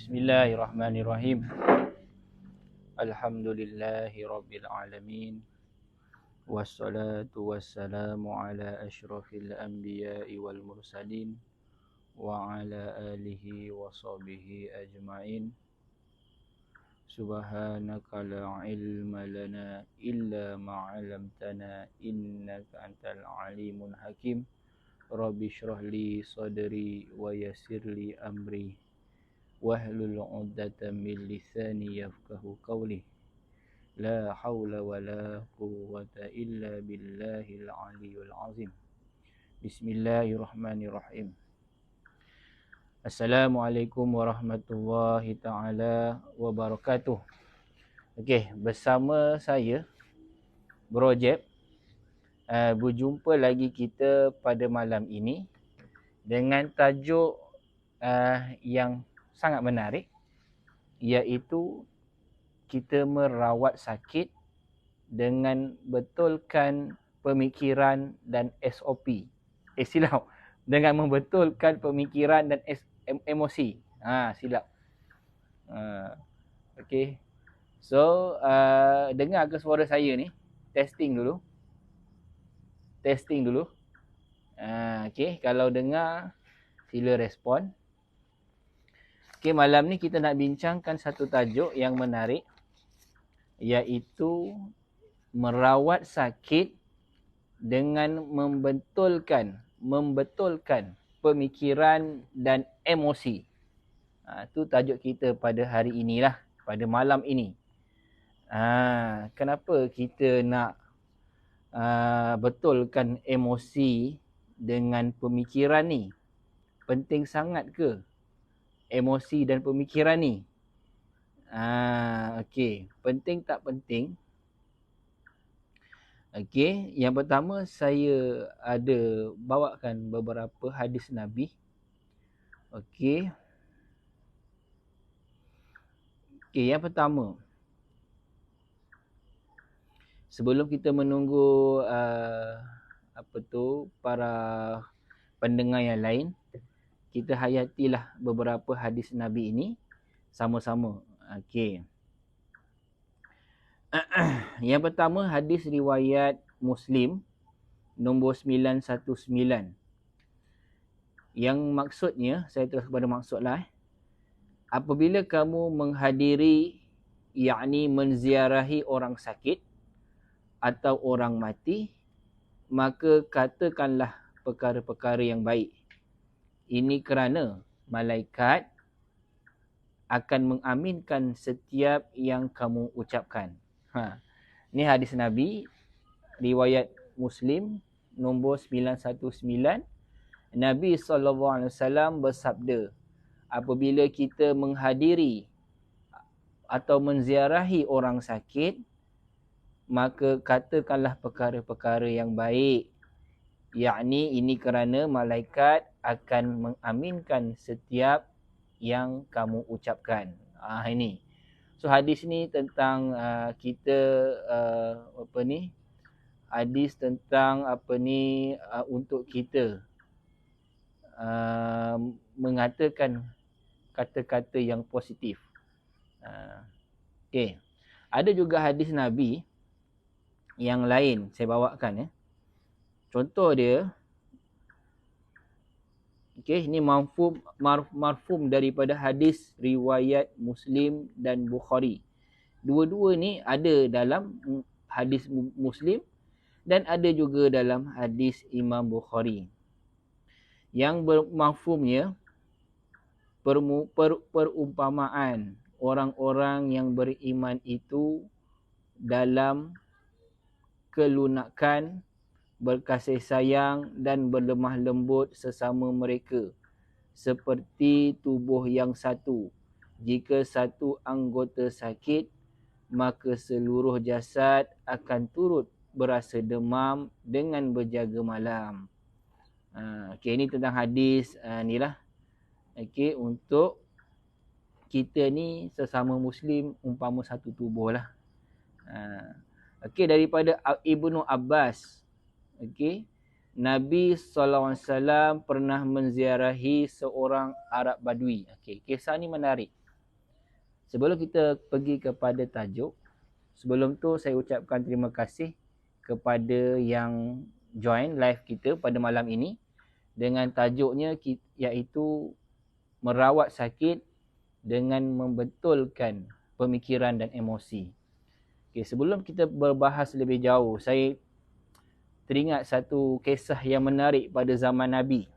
Bismillahirrahmanirrahim. Alhamdulillahi rabbil alamin. Wassalatu wassalamu ala asyrafil anbiya'i wal mursalin wa ala alihi wa sahbihi ajma'in. Subhanaka la ilma lana illa ma 'allamtana innaka antal alimul hakim. Rabbi shrah li sadri wa yassir li amri wahlul 'uqdatam min lisani yafqahu qawli. La haula wa la quwwata illa billahil aliyyil azim. Bismillahirrahmanirrahim. Assalamualaikum warahmatullahi taala wabarakatuh. Okey, bersama saya Bro Jeb. Berjumpa lagi kita pada malam ini dengan tajuk yang sangat menarik, iaitu kita merawat sakit dengan betulkan pemikiran dan SOP. Silap. Dengan membetulkan pemikiran dan emosi. Silap. Okey. So, dengar ke suara saya ni? Testing dulu. Okey, kalau dengar sila respon. Okey, malam ni kita nak bincangkan satu tajuk yang menarik, iaitu merawat sakit dengan membetulkan pemikiran dan emosi. Itu tajuk kita pada hari inilah, pada malam ini. Kenapa kita nak betulkan emosi dengan pemikiran ni? Penting sangat ke emosi dan pemikiran ni? Okey, penting tak penting? Okey, yang pertama saya ada bawakan beberapa hadis Nabi. Okey. Yang pertama, sebelum kita menunggu para pendengar yang lain, kita hayatilah beberapa hadis Nabi ini sama-sama. Okey. Yang pertama, hadis riwayat Muslim nombor 919. Yang maksudnya, saya terus kepada maksudlah. Apabila kamu menghadiri, yakni menziarahi orang sakit atau orang mati, maka katakanlah perkara-perkara yang baik. Ini kerana malaikat akan mengaminkan setiap yang kamu ucapkan. Ini hadis Nabi riwayat Muslim nombor 919. Nabi SAW bersabda, apabila kita menghadiri atau menziarahi orang sakit, maka katakanlah perkara-perkara yang baik. Yakni ini kerana malaikat akan mengaminkan setiap yang kamu ucapkan. Ini. So hadis ni tentang kita hadis tentang untuk kita mengatakan kata-kata yang positif. Okey. Ada juga hadis Nabi yang lain saya bawakan ya. Contoh dia, okey, ini marfum daripada hadis riwayat Muslim dan Bukhari. Dua-dua ni ada dalam hadis Muslim dan ada juga dalam hadis Imam Bukhari. Yang bermafhumnya perumpamaan orang-orang yang beriman itu dalam kelunakan, berkasih sayang dan berlemah lembut sesama mereka, seperti tubuh yang satu. Jika satu anggota sakit, maka seluruh jasad akan turut berasa demam dengan berjaga malam. Okey, ini tentang hadis ni lah. Okey, untuk kita ni sesama Muslim umpama satu tubuh lah. Okey, daripada Ibnu Abbas. Okey, Nabi SAW pernah menziarahi seorang Arab Badui. Okey, kisah ni menarik. sebelum kita pergi kepada tajuk, sebelum tu saya ucapkan terima kasih kepada yang join live kita pada malam ini dengan tajuknya iaitu merawat sakit dengan membetulkan pemikiran dan emosi. Okay, sebelum kita berbahas lebih jauh, saya teringat satu kisah yang menarik pada zaman Nabi.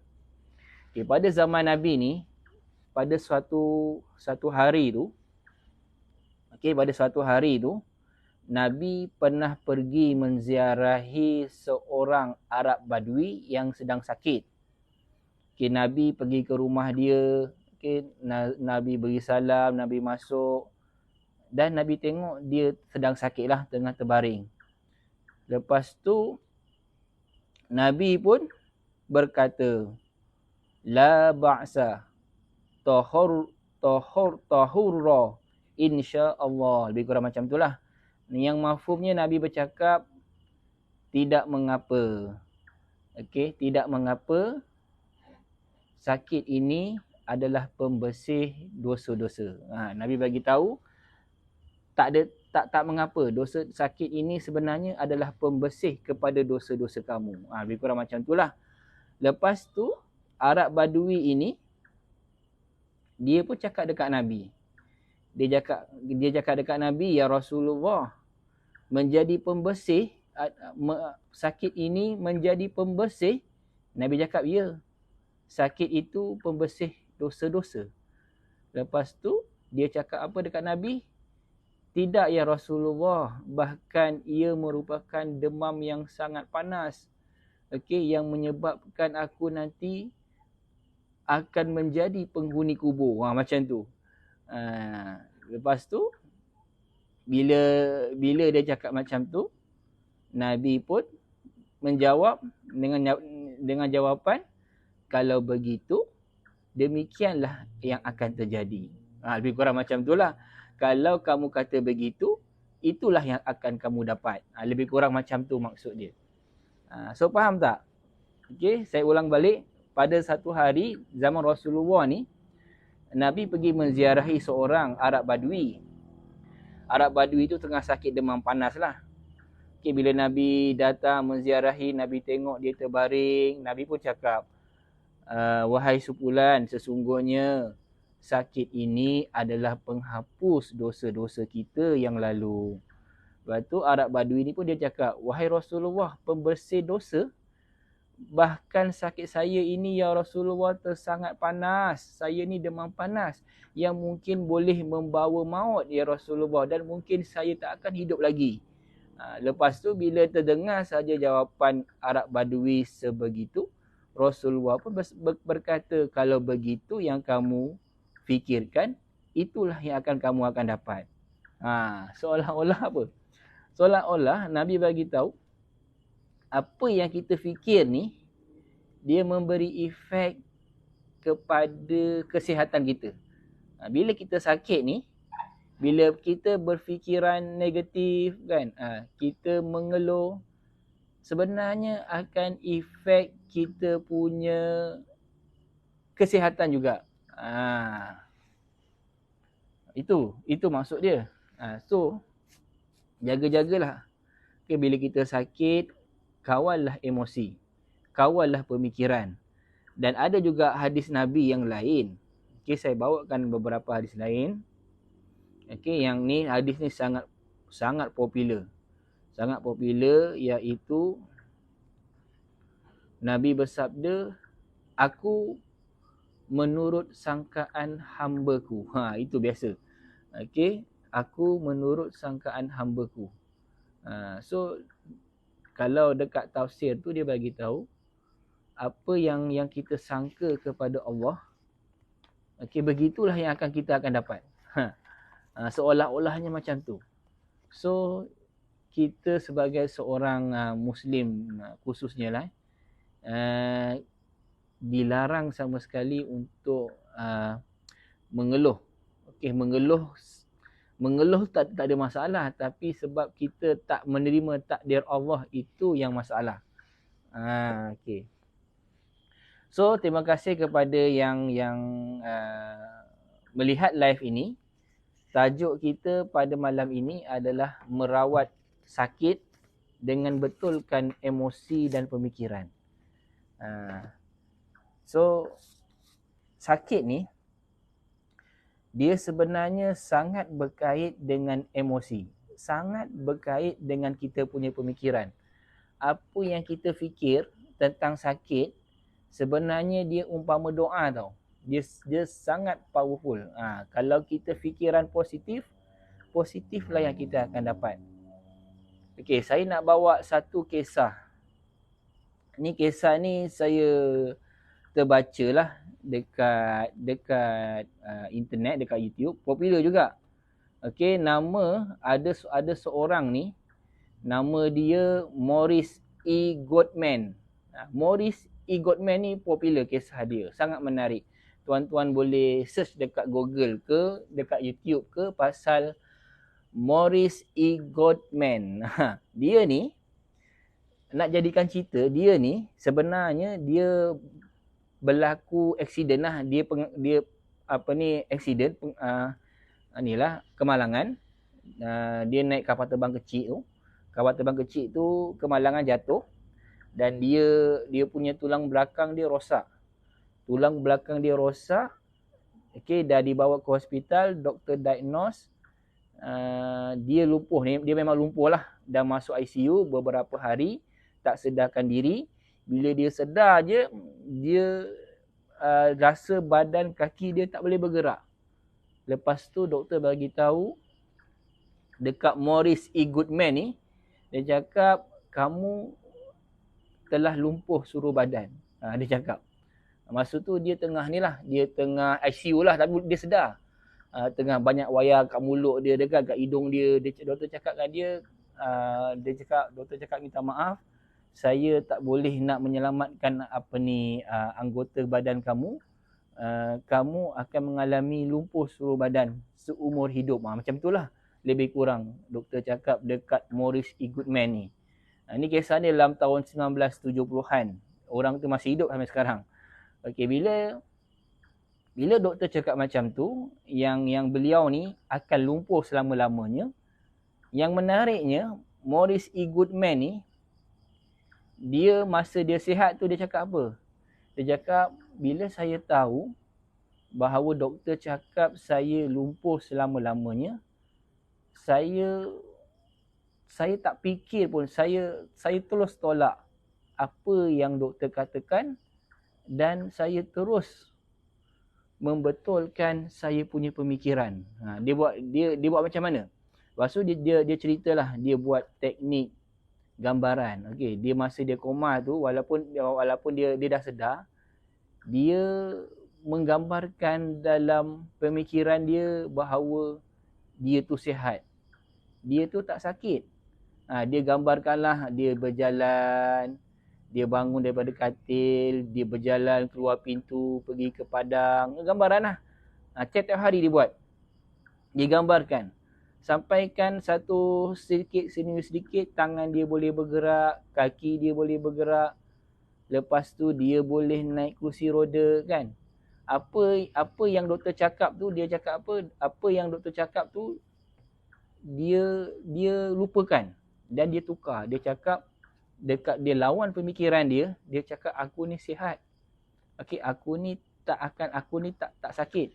Okay, pada zaman Nabi ni, pada suatu hari tu, Nabi pernah pergi menziarahi seorang Arab Badui yang sedang sakit. Okay, Nabi pergi ke rumah dia, Nabi beri salam, Nabi masuk dan Nabi tengok dia sedang sakit lah, tengah terbaring. Lepas tu Nabi pun berkata, la ba'sa tahurra insya-Allah. Lebih kurang macam itulah. Yang mafhumnya Nabi bercakap tidak mengapa. Okey, tidak mengapa. Sakit ini adalah pembersih dosa-dosa. Nabi bagi tahu tak mengapa. Dosa sakit ini sebenarnya adalah pembersih kepada dosa-dosa kamu. Lebih kurang macam itulah. Lepas tu Arab Badui ini dia pun cakap dekat Nabi. Dia cakap dekat Nabi, ya Rasulullah, menjadi pembersih sakit ini menjadi pembersih. Nabi cakap, ya. Sakit itu pembersih dosa-dosa. Lepas tu dia cakap apa dekat Nabi? Tidak ya Rasulullah, bahkan ia merupakan demam yang sangat panas. Okey, yang menyebabkan aku nanti akan menjadi penghuni kubur. Macam tu. Lepas tu bila dia cakap macam tu, Nabi pun menjawab dengan jawapan, kalau begitu demikianlah yang akan terjadi. Lebih kurang macam itulah. Kalau kamu kata begitu, itulah yang akan kamu dapat. Lebih kurang macam tu maksud dia. So faham tak? Okey, saya ulang balik. Pada satu hari zaman Rasulullah ni, Nabi pergi menziarahi seorang Arab Badui. Arab Badui tu tengah sakit demam panas lah. Okay, bila Nabi datang menziarahi, Nabi tengok dia terbaring, Nabi pun cakap, wahai sepulan, sesungguhnya sakit ini adalah penghapus dosa-dosa kita yang lalu. Lepas tu Arab Badui ni pun dia cakap, wahai Rasulullah, pembersih dosa, bahkan sakit saya ini ya Rasulullah sangat panas. Saya ni demam panas yang mungkin boleh membawa maut ya Rasulullah, dan mungkin saya tak akan hidup lagi. Lepas tu bila terdengar saja jawapan Arab Badui sebegitu, Rasulullah pun berkata, kalau begitu yang kamu fikirkan, itulah yang kamu akan dapat. Seolah-olah apa? Seolah-olah Nabi bagi tahu apa yang kita fikir ni, dia memberi efek kepada kesihatan kita. Bila kita sakit ni, bila kita berfikiran negatif kan, kita mengeluh, sebenarnya akan efek kita punya kesihatan juga. Itu maksud dia. So jaga-jagalah. Okay, bila kita sakit, kawallah emosi, kawallah pemikiran. Dan ada juga hadis Nabi yang lain. Okay, saya bawakan beberapa hadis lain. Okay, yang ni hadis ni sangat popular. Sangat popular, iaitu Nabi bersabda, aku menurut sangkaan hamba-Ku. Itu biasa. Okay, aku menurut sangkaan hamba-Ku. So kalau dekat tafsir tu dia bagi tahu apa yang kita sangka kepada Allah, okay, begitulah yang kita akan dapat. Seolah-olahnya macam tu. So kita sebagai seorang Muslim khususnya lah, dilarang sama sekali untuk mengeluh. Okay, mengeluh tak ada masalah, tapi sebab kita tak menerima takdir Allah, itu yang masalah. Okay. So terima kasih kepada yang melihat live ini. Tajuk kita pada malam ini adalah merawat sakit dengan betulkan emosi dan pemikiran. So, sakit ni, dia sebenarnya sangat berkait dengan emosi. Sangat berkait dengan kita punya pemikiran. Apa yang kita fikir tentang sakit, sebenarnya dia umpama doa tau. Dia sangat powerful. Kalau kita fikiran positif, positiflah yang kita akan dapat. Okey, saya nak bawa satu kisah. Ni kisah ni saya terbacalah dekat internet, dekat YouTube, popular juga. Okey, nama ada seorang ni, nama dia Maurice E. Goodman. Maurice E. Goodman ni popular kisah dia, sangat menarik. Tuan-tuan boleh search dekat Google ke, dekat YouTube ke pasal Maurice E. Goodman. Dia ni, nak jadikan cerita, dia ni sebenarnya dia berlaku aksiden lah. Dia aksiden inilah kemalangan. Dia naik kapal terbang kecil tu. Kapal terbang kecil tu kemalangan jatuh dan dia punya tulang belakang dia rosak. Tulang belakang dia rosak. Okey, dah dibawa ke hospital, doktor diagnose dia lumpuh ni, dia memang lumpuh lah. Dah masuk ICU beberapa hari, tak sedarkan diri. Bila dia sedar je, dia rasa badan kaki dia tak boleh bergerak. Lepas tu doktor bagi tahu dekat Maurice E. Goodman ni, dia cakap kamu telah lumpuh seluruh badan. Dia cakap. Masa tu dia tengah ni lah, dia tengah ICU lah, tapi dia sedar. Tengah banyak wayar kat mulut dia, dekat hidung dia. Doktor cakap kat dia, doktor cakap minta maaf, saya tak boleh nak menyelamatkan anggota badan kamu. Kamu akan mengalami lumpuh seluruh badan seumur hidup. Macam itulah lebih kurang doktor cakap dekat Maurice E. Goodman ni. Ni kisah dia dalam tahun 1970-an. Orang tu masih hidup sampai sekarang. Okey, bila doktor cakap macam tu, yang beliau ni akan lumpuh selama-lamanya. Yang menariknya, Maurice E. Goodman ni, dia masa dia sihat tu dia cakap apa? Dia cakap, bila saya tahu bahawa doktor cakap saya lumpuh selama-lamanya, saya tak fikir pun, saya terus tolak apa yang doktor katakan dan saya terus membetulkan saya punya pemikiran. Dia buat macam mana? Lepas tu dia ceritalah, dia buat teknik gambaran. Okey, dia masa dia koma tu, walaupun dia dah sedar, dia menggambarkan dalam pemikiran dia bahawa dia tu sihat. Dia tu tak sakit. Dia gambarkanlah dia berjalan, dia bangun daripada katil, dia berjalan keluar pintu, pergi ke padang. Gambaran lah. Tiap-tiap hari dia buat. Dia gambarkan. Sampaikan satu sedikit, sini sedikit, tangan dia boleh bergerak, kaki dia boleh bergerak. Lepas tu dia boleh naik kerusi roda kan. Apa yang doktor cakap tu, dia cakap apa? Apa yang doktor cakap tu, dia lupakan. Dan dia tukar. Dia cakap, dekat dia lawan pemikiran dia cakap aku ni sihat. Okey, aku ni tak sakit.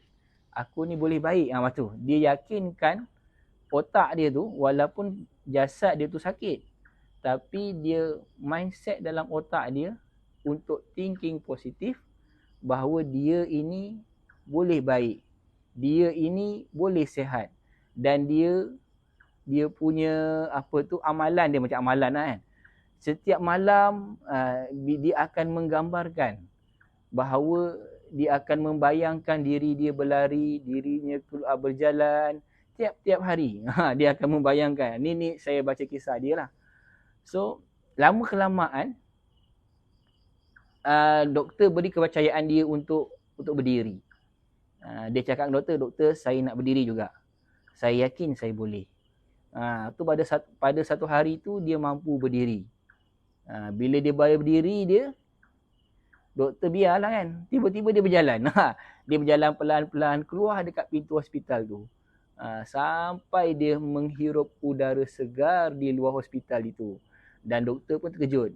Aku ni boleh baik. Macam tu. Dia yakinkan otak dia tu walaupun jasad dia tu sakit, tapi dia mindset dalam otak dia untuk thinking positif bahawa dia ini boleh baik. Dia ini boleh sihat dan dia punya amalan dia macam amalan lah kan. Setiap malam dia akan menggambarkan bahawa dia akan membayangkan diri dia berlari, dirinya berjalan tiap-tiap hari. Dia akan membayangkan. Ni saya baca kisah dia lah. So, lama kelamaan doktor beri kepercayaan dia untuk berdiri. Dia cakap doktor saya nak berdiri juga. Saya yakin saya boleh. Tu pada satu hari tu dia mampu berdiri. Bila dia berdiri doktor biarlah kan. Tiba-tiba dia berjalan. Dia berjalan pelan-pelan keluar dekat pintu hospital tu. Sampai dia menghirup udara segar di luar hospital itu. Dan doktor pun terkejut.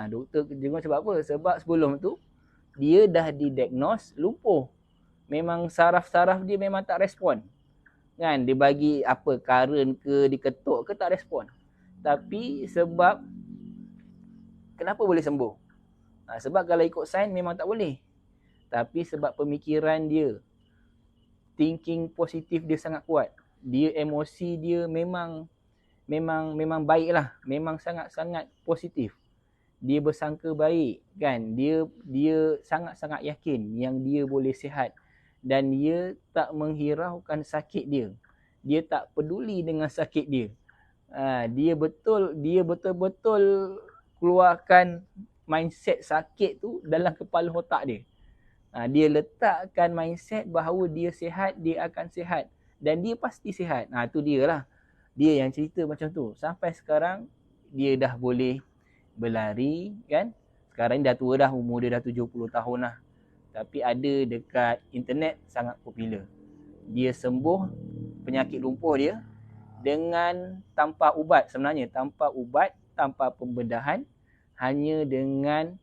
Doktor terkejut sebab apa? Sebab sebelum tu dia dah didiagnos lumpuh. Memang saraf-saraf dia memang tak respon. Kan? Dia bagi apa, current ke, diketuk ke, tak respon. Tapi sebab, kenapa boleh sembuh? Sebab kalau ikut sains memang tak boleh. Tapi sebab pemikiran dia, thinking positif dia sangat kuat. Dia emosi dia memang baik lah. Memang sangat-sangat positif. Dia bersangka baik, kan? Dia sangat-sangat yakin yang dia boleh sihat. Dan dia tak menghiraukan sakit dia. Dia tak peduli dengan sakit dia. Dia betul-betul keluarkan mindset sakit tu dalam kepala otak dia. Dia letakkan mindset bahawa dia sihat, dia akan sihat. Dan dia pasti sihat. Tu dia lah. Dia yang cerita macam tu. Sampai sekarang, dia dah boleh berlari, kan? Sekarang ni dah tua dah, umur dia dah 70 tahun lah. Tapi ada dekat internet sangat popular. Dia sembuh penyakit lumpuh dia dengan tanpa ubat sebenarnya. Tanpa ubat, tanpa pembedahan. Hanya dengan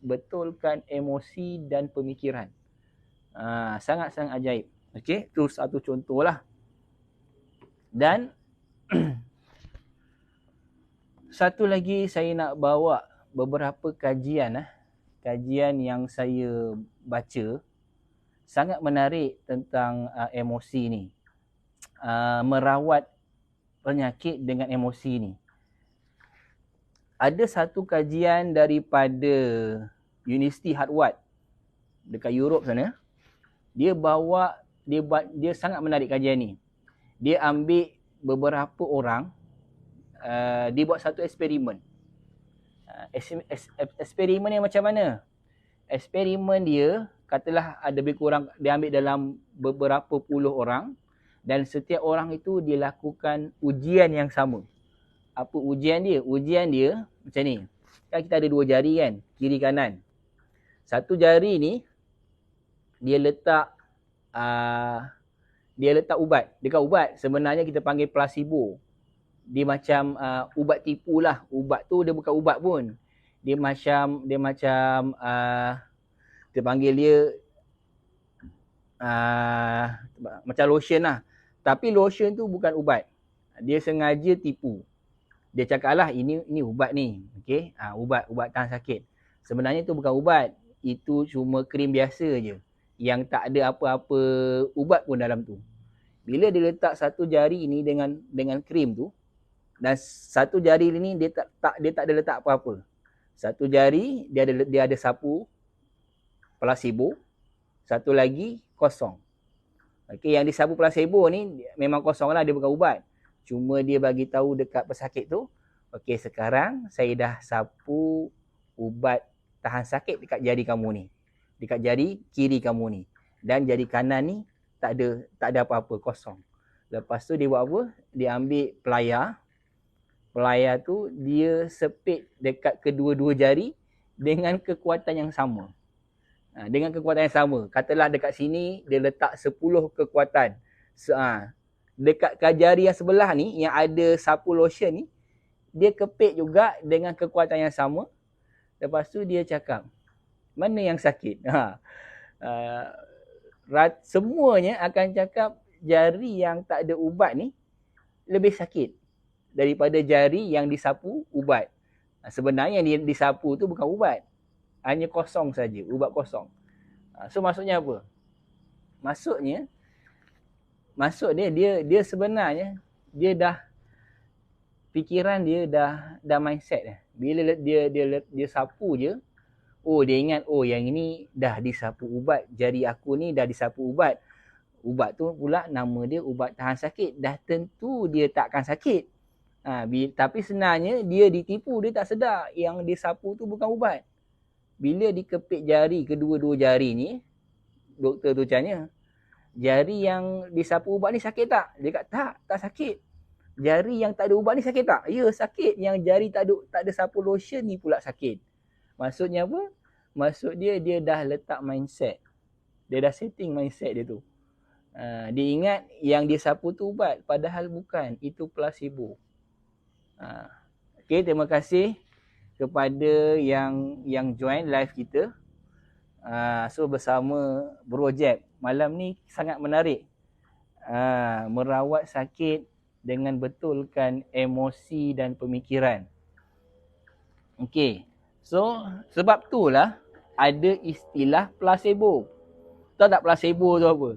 betulkan emosi dan pemikiran. Sangat-sangat ajaib. Okey, itu satu contoh lah. Dan satu lagi saya nak bawa beberapa kajian yang saya baca, sangat menarik tentang emosi ni. Merawat penyakit dengan emosi ni. Ada satu kajian daripada Universiti Harvard dekat Europe sana. Dia sangat menarik kajian ni. Dia ambil beberapa orang, dia buat satu eksperimen. Eksperimen yang macam mana? Eksperimen dia, katalah ada lebih kurang, dia ambil dalam beberapa puluh orang, dan setiap orang itu dia lakukan ujian yang sama. Apa ujian dia? Ujian dia macam ni. Kan kita ada dua jari kan, kiri kanan. Satu jari ni dia letak ubat. Dekat ubat sebenarnya kita panggil placebo. Dia macam ubat tipu lah. Ubat tu dia bukan ubat pun. Dia macam kita panggil dia macam lotion lah. Tapi lotion tu bukan ubat. Dia sengaja tipu. Dia cakap lah ini ubat ni. Okay? Ubat tahan sakit. Sebenarnya tu bukan ubat. Itu cuma krim biasa je. Yang tak ada apa-apa ubat pun dalam tu. Bila dia letak satu jari ni dengan krim tu, dan satu jari ni dia tak ada letak apa-apa. Satu jari dia ada sapu placebo, satu lagi kosong. Okey, yang disapu placebo ni memang kosong lah, dia bukan ubat. Cuma dia bagi tahu dekat pesakit tu, okey sekarang saya dah sapu ubat tahan sakit dekat jari kamu ni. Dekat jari kiri kamu ni. Dan jari kanan ni tak ada apa-apa, kosong. Lepas tu dia buat apa? Dia ambil pelayar. Pelayar tu dia sepit dekat kedua-dua jari dengan kekuatan yang sama. Dengan kekuatan yang sama. Katalah dekat sini dia letak 10 kekuatan. Dekat jari yang sebelah ni yang ada sapu lotion ni, dia kepit juga dengan kekuatan yang sama. Lepas tu dia cakap, mana yang sakit? Semuanya akan cakap jari yang tak ada ubat ni lebih sakit daripada jari yang disapu ubat. Sebenarnya yang disapu tu bukan ubat. Hanya kosong saja, ubat kosong. So maksudnya apa? Maksudnya dia sebenarnya dia dah fikiran dia dah mindset dah. Bila dia sapu je, dia ingat yang ini dah disapu ubat, jari aku ni dah disapu ubat. Ubat tu pula nama dia ubat tahan sakit. Dah tentu dia takkan sakit. Tapi sebenarnya dia ditipu, dia tak sedar yang disapu tu bukan ubat. Bila dikepit jari, kedua-dua jari ni, doktor tu tanya, jari yang disapu ubat ni sakit tak? Dia kata tak sakit. Jari yang tak ada ubat ni sakit tak? Ya sakit. Yang jari tak ada sapu lotion ni pula sakit. Maksudnya apa? Maksud dia dah letak mindset. Dia dah setting mindset dia tu. Dia ingat yang dia sapu tu ubat, padahal bukan, itu placebo. Okay, terima kasih kepada yang join live kita. So bersama Bro Jeb, malam ni sangat menarik. Merawat sakit dengan betulkan emosi dan pemikiran. Okay, so sebab itulah ada istilah placebo. Tahu tak placebo tu apa?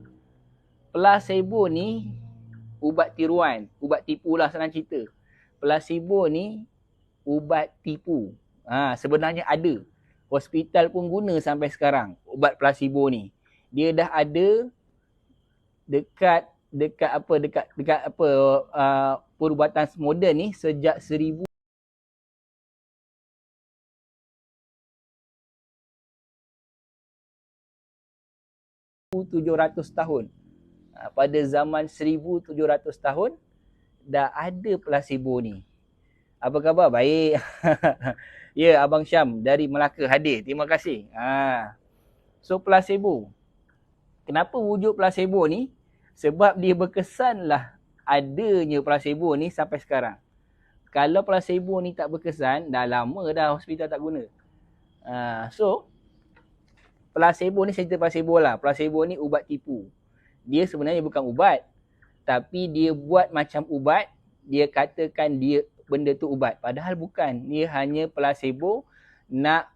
Placebo ni ubat tiruan, ubat tipu lah senang cerita. Placebo ni ubat tipu. Sebenarnya ada. Hospital pun guna sampai sekarang ubat placebo ni. Dia dah ada dekat perubatan moden ni sejak 1700 tahun. Pada zaman 1700 tahun dah ada placebo ni. Apa khabar? Baik. Ya, Abang Syam dari Melaka hadir. Terima kasih. So placebo. Kenapa wujud placebo ni? Sebab dia berkesanlah adanya placebo ni sampai sekarang. Kalau placebo ni tak berkesan, dah lama dah hospital tak guna. So placebo ni, saya cerita placebo lah. Placebo ni ubat tipu. Dia sebenarnya bukan ubat, tapi dia buat macam ubat. Dia katakan dia benda tu ubat, padahal bukan. Dia hanya placebo nak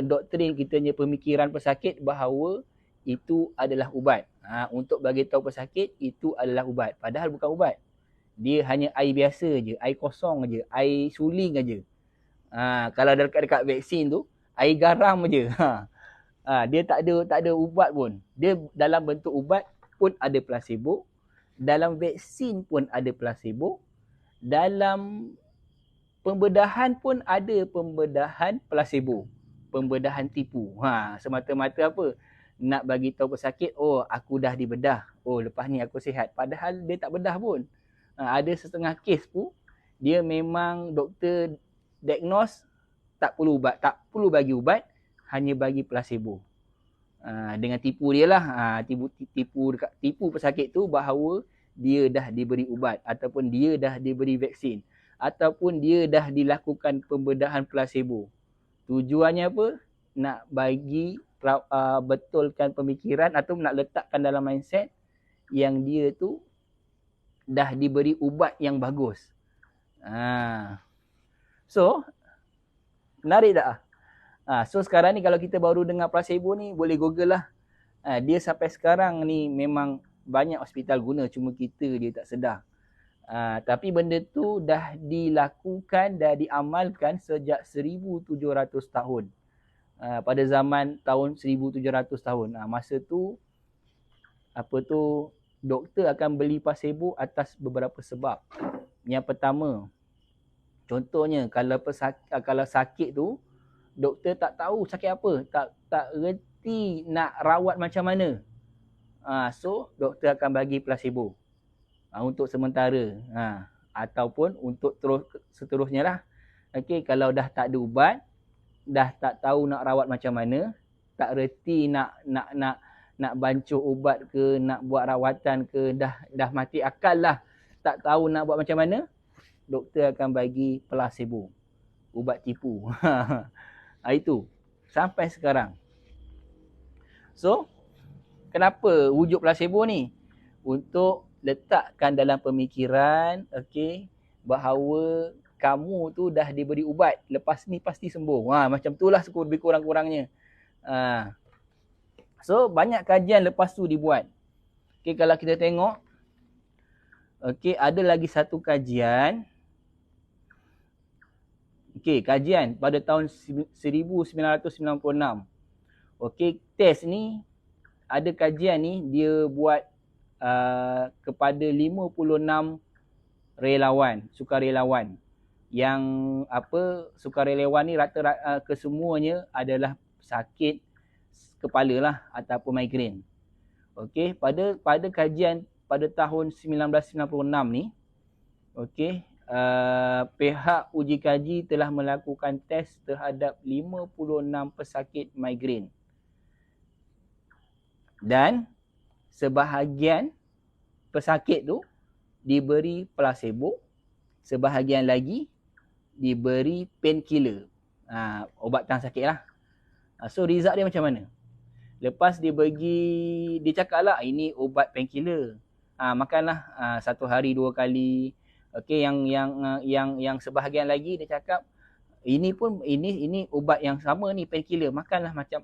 doktrin kita punya pemikiran pesakit bahawa itu adalah ubat. Untuk bagi tahu pesakit itu adalah ubat, padahal bukan ubat. Dia hanya air biasa je, air kosong je, air suling aje. Kalau dekat vaksin tu air garam je. Dia tak ada ubat pun. Dia dalam bentuk ubat pun ada placebo, dalam vaksin pun ada placebo, dalam pembedahan pun ada pembedahan placebo, pembedahan tipu. Semata-mata apa? Nak bagi tahu pesakit, oh aku dah dibedah, oh lepas ni aku sihat. Padahal dia tak bedah pun. Ada setengah kes pun dia memang doktor diagnose tak perlu ubat, tak perlu bagi ubat, hanya bagi placebo. Dengan tipu dia lah, tipu pesakit tu bahawa dia dah diberi ubat, ataupun dia dah diberi vaksin, ataupun dia dah dilakukan pembedahan placebo. Tujuannya apa? Nak bagi betulkan pemikiran atau nak letakkan dalam mindset yang dia tu dah diberi ubat yang bagus. So menarik tak? So sekarang ni kalau kita baru dengar placebo ni, boleh google lah. Dia sampai sekarang ni memang banyak hospital guna, cuma kita dia tak sedar. Tapi benda tu dah dilakukan, dah diamalkan sejak 1700 tahun. Pada zaman tahun 1700 tahun. Masa tu doktor akan beli placebo atas beberapa sebab. Yang pertama, contohnya kalau sakit tu doktor tak tahu sakit apa, tak reti nak rawat macam mana. So doktor akan bagi placebo untuk sementara. Ataupun untuk seterusnya lah. Okay, kalau dah tak ada ubat, dah tak tahu nak rawat macam mana, tak reti nak bancuh ubat ke, nak buat rawatan ke, dah mati akal lah, tak tahu nak buat macam mana, doktor akan bagi placebo, ubat tipu. Itu sampai sekarang. So kenapa wujud placebo ni? Untuk letakkan dalam pemikiran, okay, bahawa kamu tu dah diberi ubat, lepas ni pasti sembuh. Macam itulah lebih kurang-kurangnya. So banyak kajian lepas tu dibuat. Okay, kalau kita tengok, okay, ada lagi satu kajian. Okay, kajian pada tahun 1996. Okay, test ni, ada kajian ni dia buat kepada 56 relawan, sukarelawan. Yang sukarelawan ni rata-rata kesemuanya adalah sakit kepala lah ataupun migrain. Okay, pada kajian pada tahun 1996 ni, okay, pihak uji kaji telah melakukan test terhadap 56 pesakit migrain. Dan sebahagian pesakit tu diberi placebo, sebahagian lagi diberi painkiller. Ubat tahan sakit lah. So result dia macam mana? Lepas dia cakap lah ini ubat painkiller. Makanlah 1 hari 2 kali. Okey, yang sebahagian lagi dia cakap ini ubat yang sama ni, painkiller. Makanlah macam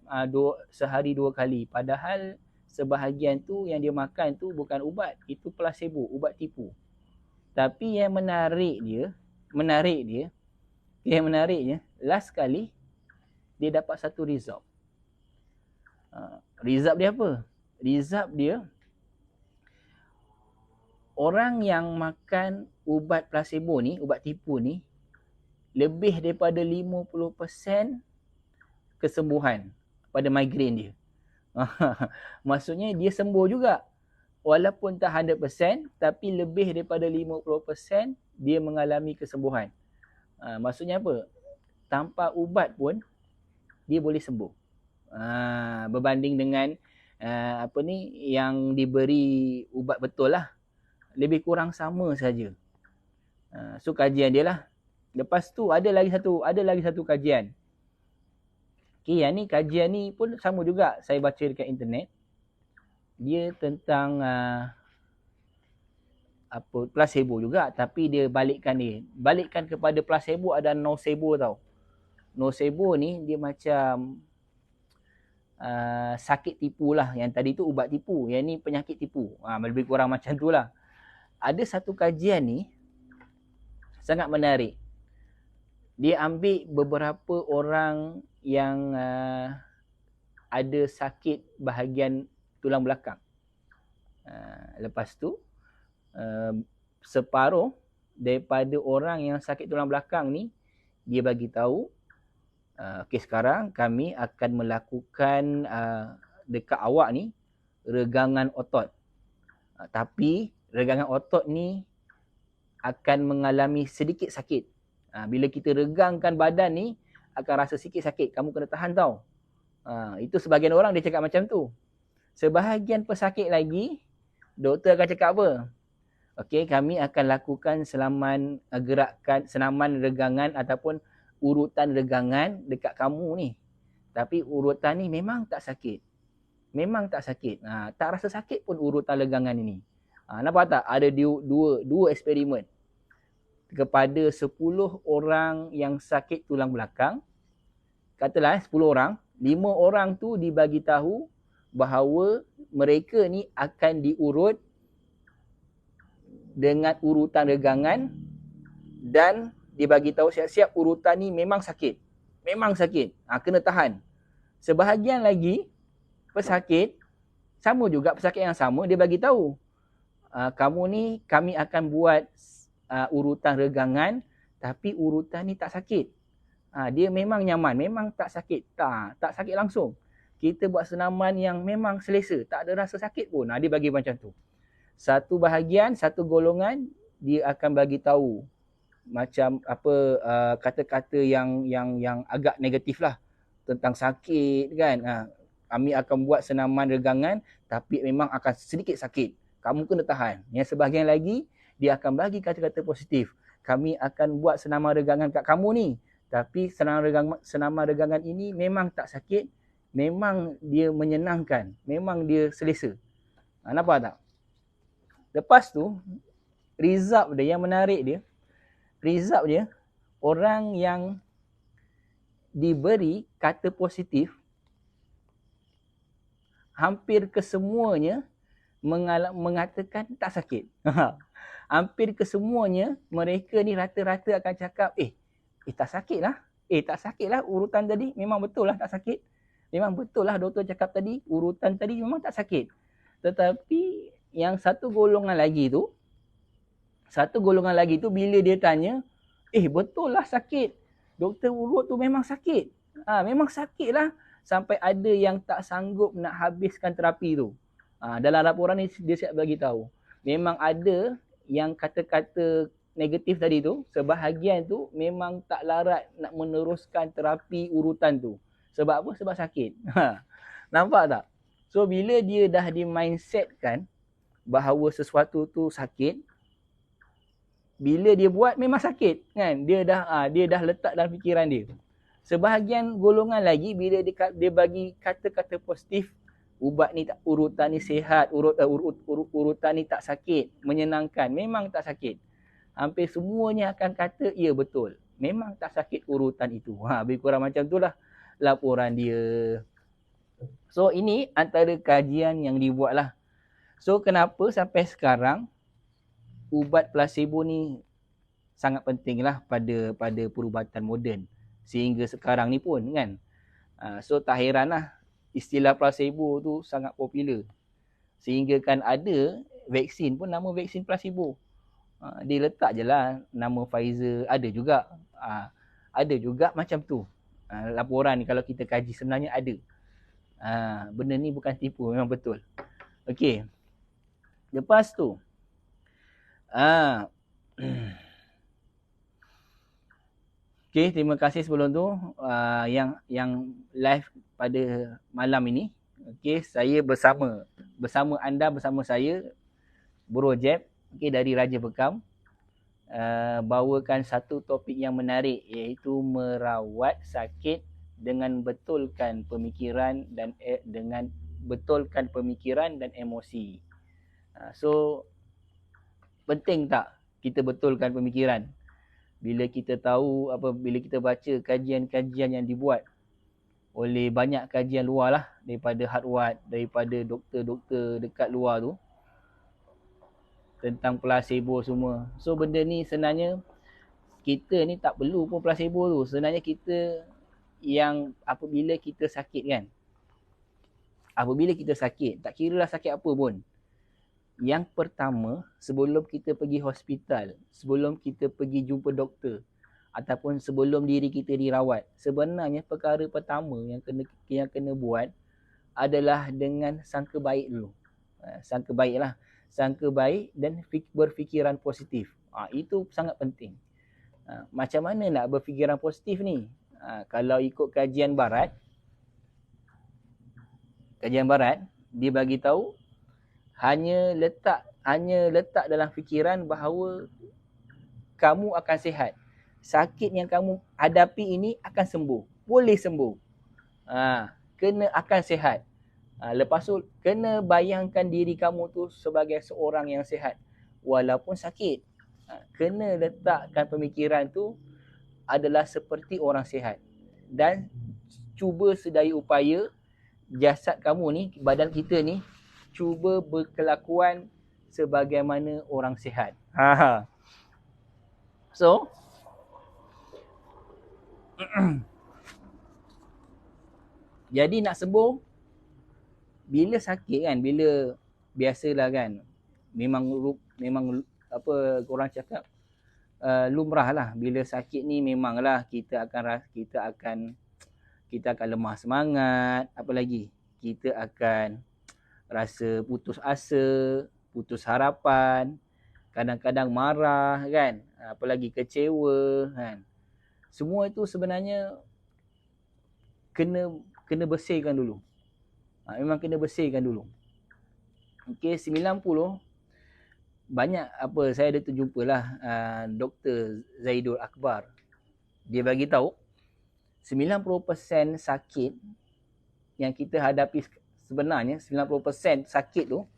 sehari 2 kali. Padahal sebahagian tu yang dia makan tu bukan ubat, itu placebo, ubat tipu. Tapi yang menariknya, last kali dia dapat satu result. Result dia apa? Result dia, orang yang makan ubat placebo ni, ubat tipu ni, lebih daripada 50% kesembuhan pada migraine dia. Maksudnya dia sembuh juga. Walaupun tak 100%, tapi lebih daripada 50% dia mengalami kesembuhan. Maksudnya apa? Tanpa ubat pun dia boleh sembuh. Berbanding dengan yang diberi ubat betul lah. Lebih kurang sama saja. So kajian dia lah. Lepas tu ada lagi satu kajian. Okay, yang ni kajian ni pun sama juga, saya baca dekat internet. Dia tentang placebo juga, tapi dia balikkan kepada placebo. Ada nocebo tau. Nocebo ni dia macam sakit tipu lah. Yang tadi tu ubat tipu, yang ni penyakit tipu. Lebih kurang macam tu lah. Ada satu kajian ni sangat menarik. Dia ambil beberapa orang yang ada sakit bahagian tulang belakang. Lepas tu separuh daripada orang yang sakit tulang belakang ni, dia bagi tahu, okey, sekarang kami akan melakukan dekat awak ni regangan otot. Tapi regangan otot ni akan mengalami sedikit sakit. Bila kita regangkan badan ni, akan rasa sikit sakit. Kamu kena tahan tau. Itu sebahagian orang dia cakap macam tu. Sebahagian pesakit lagi, doktor akan cakap apa? Okey, kami akan lakukan senaman regangan ataupun urutan regangan dekat kamu ni. Tapi urutan ni memang tak sakit. Tak rasa sakit pun urutan regangan ini. Nampak tak? Ada dua eksperimen. Kepada 10 orang yang sakit tulang belakang, katalah 10 orang, 5 orang tu dibagi tahu bahawa mereka ni akan diurut dengan urutan regangan, dan dibagi tahu siap-siap urutan ni memang sakit. Kena tahan. Sebahagian lagi pesakit, sama juga pesakit yang sama, dia bagi tahu, kamu ni kami akan buat urutan regangan, tapi urutan ni tak sakit. Dia memang nyaman, memang tak sakit. Tak sakit langsung. Kita buat senaman yang memang selesa, tak ada rasa sakit pun. Dia bagi macam tu. Satu bahagian, satu golongan, dia akan bagi tahu macam apa, kata-kata yang agak negatif lah tentang sakit kan. Kami akan buat senaman regangan, tapi memang akan sedikit sakit. Kamu kena tahan. Yang sebahagian lagi, dia akan bagi kata-kata positif. Kami akan buat senaman regangan kat kamu ni, tapi senaman regangan ini memang tak sakit, memang dia menyenangkan, memang dia selesa. Nampak tak? Lepas tu, result dia yang menarik dia, orang yang diberi kata positif, hampir kesemuanya mengatakan tak sakit. Hampir kesemuanya mereka ni rata-rata akan cakap, tak sakit lah urutan tadi, memang betul lah tak sakit. Memang betul lah doktor cakap tadi, urutan tadi memang tak sakit. Tetapi yang satu golongan lagi tu bila dia tanya, betul lah sakit. Doktor urut tu memang sakit. Memang sakit lah. Sampai ada yang tak sanggup nak habiskan terapi tu. Dalam laporan ni dia siap bagi tahu. Memang ada yang kata-kata negatif tadi tu, sebahagian tu memang tak larat nak meneruskan terapi urutan tu. Sebab apa? Sebab sakit. Nampak tak? So bila dia dah di mindsetkan bahawa sesuatu tu sakit, bila dia buat memang sakit kan, dia dah letak dalam fikiran dia. Sebahagian golongan lagi bila dia bagi kata-kata positif, ubat ni tak, urutan ni sihat, urutan ni tak sakit, menyenangkan, memang tak sakit. Hampir semuanya akan kata ya betul, memang tak sakit urutan itu. Lebih kurang macam itulah laporan dia. So ini antara kajian yang dibuat lah. So kenapa sampai sekarang ubat placebo ni sangat penting lah pada perubatan moden sehingga sekarang ni pun kan. So tak heran lah istilah placebo tu sangat popular. Sehingga kan ada vaksin pun nama vaksin placebo. Dia letak je lah nama Pfizer, ada juga macam tu. Laporan ni kalau kita kaji sebenarnya ada. Benda ni bukan tipu, memang betul. Okey. Lepas tu okey, terima kasih sebelum tu yang live pada malam ini. Okey, saya bersama anda, bersama saya Bro Jeb, okey, dari Raja Bekam, bawakan satu topik yang menarik, iaitu merawat sakit dengan betulkan pemikiran dan emosi. So penting tak kita betulkan pemikiran? Bila kita tahu bila kita baca kajian-kajian yang dibuat oleh banyak kajian luar lah, daripada Harvard, daripada doktor-doktor dekat luar tu tentang placebo semua. So benda ni sebenarnya kita ni tak perlu pun placebo tu. Sebenarnya kita yang apabila kita sakit kan, tak kiralah sakit apa pun, yang pertama sebelum kita pergi hospital, sebelum kita pergi jumpa doktor ataupun sebelum diri kita dirawat, sebenarnya perkara pertama yang kena buat adalah dengan sangka baik dulu. Sangka baik dan berfikiran positif. Itu sangat penting. Macam mana nak berfikiran positif ni? Kalau ikut kajian barat, dia bagi tahu hanya letak dalam fikiran bahawa kamu akan sihat. Sakit yang kamu hadapi ini akan sembuh. Boleh sembuh. Akan sihat. Lepas tu kena bayangkan diri kamu tu sebagai seorang yang sihat walaupun sakit. Kena letakkan pemikiran tu adalah seperti orang sihat, dan cuba sedaya upaya jasad kamu ni, badan kita ni, cuba berkelakuan sebagaimana orang sihat. So jadi nak sembuh, bila sakit kan, bila biasalah kan, memang orang cakap lumrah lah, bila sakit ni memanglah kita akan lemah semangat, apa lagi, kita akan rasa putus asa, putus harapan, kadang-kadang marah kan, apa lagi, kecewa kan. Semua itu sebenarnya kena bersihkan dulu. Memang kena bersihkan dulu. Okey, 90 banyak saya ada terjumpalah Dr. Zaidul Akbar. Dia bagi tahu 90% sakit yang kita hadapi sebenarnya, 90% sakit tu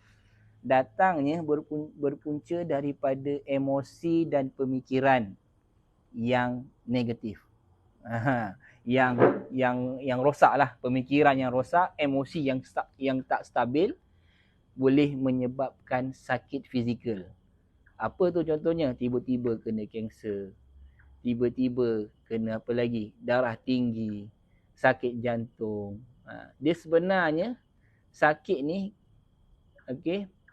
datangnya berpunca daripada emosi dan pemikiran yang negatif. Yang rosak lah, pemikiran yang rosak, emosi yang tak stabil boleh menyebabkan sakit fizikal. Apa tu contohnya? Tiba-tiba kena kanser, tiba-tiba kena apa lagi, darah tinggi, sakit jantung. Dia sebenarnya sakit ni,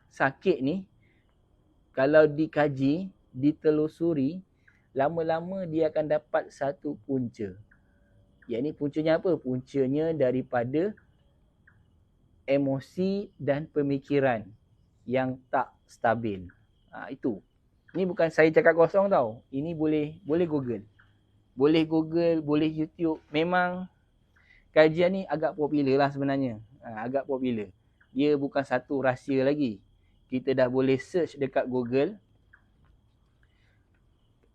sakit ni kalau dikaji, ditelusuri, lama-lama dia akan dapat satu punca. Yang ni puncanya apa? Puncanya daripada emosi dan pemikiran yang tak stabil. Itu. Ini bukan saya cakap kosong tau. Ini boleh Google. Boleh Google, boleh YouTube. Memang kajian ni agak popular lah sebenarnya. Agak popular. Dia bukan satu rahsia lagi. Kita dah boleh search dekat Google.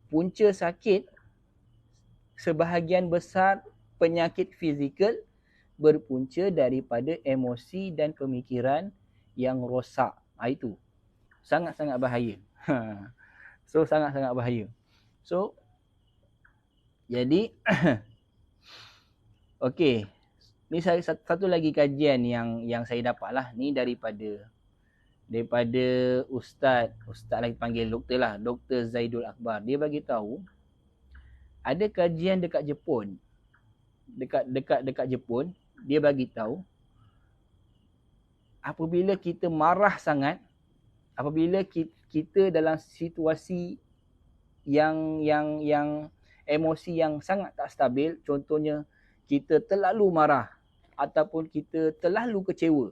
Punca sakit, sebahagian besar penyakit fizikal berpunca daripada emosi dan pemikiran yang rosak. Itu sangat-sangat bahaya. So sangat-sangat bahaya. So jadi okey, ni saya satu lagi kajian yang saya dapat lah ni daripada ustaz lagi panggil doktor lah, Dr. Zaidul Akbar. Dia bagi tahu ada kajian dekat Jepun. Dekat Jepun, dia bagi tahu apabila kita marah sangat, apabila kita dalam situasi yang emosi yang sangat tak stabil, contohnya kita terlalu marah ataupun kita terlalu kecewa,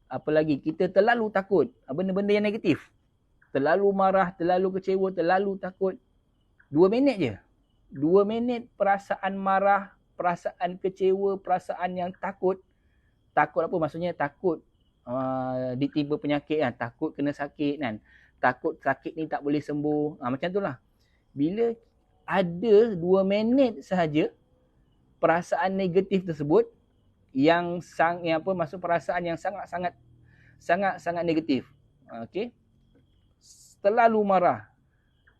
apalagi kita terlalu takut, benda-benda yang negatif, terlalu marah, terlalu kecewa, terlalu takut, 2 minit je, 2 minit perasaan marah, perasaan kecewa, perasaan yang takut apa maksudnya? Takut ditimpa penyakit kan, takut kena sakit kan, takut sakit ni tak boleh sembuh, macam tu lah. Bila ada 2 minit sahaja perasaan negatif tersebut yang maksud perasaan yang sangat negatif, okey, terlalu marah,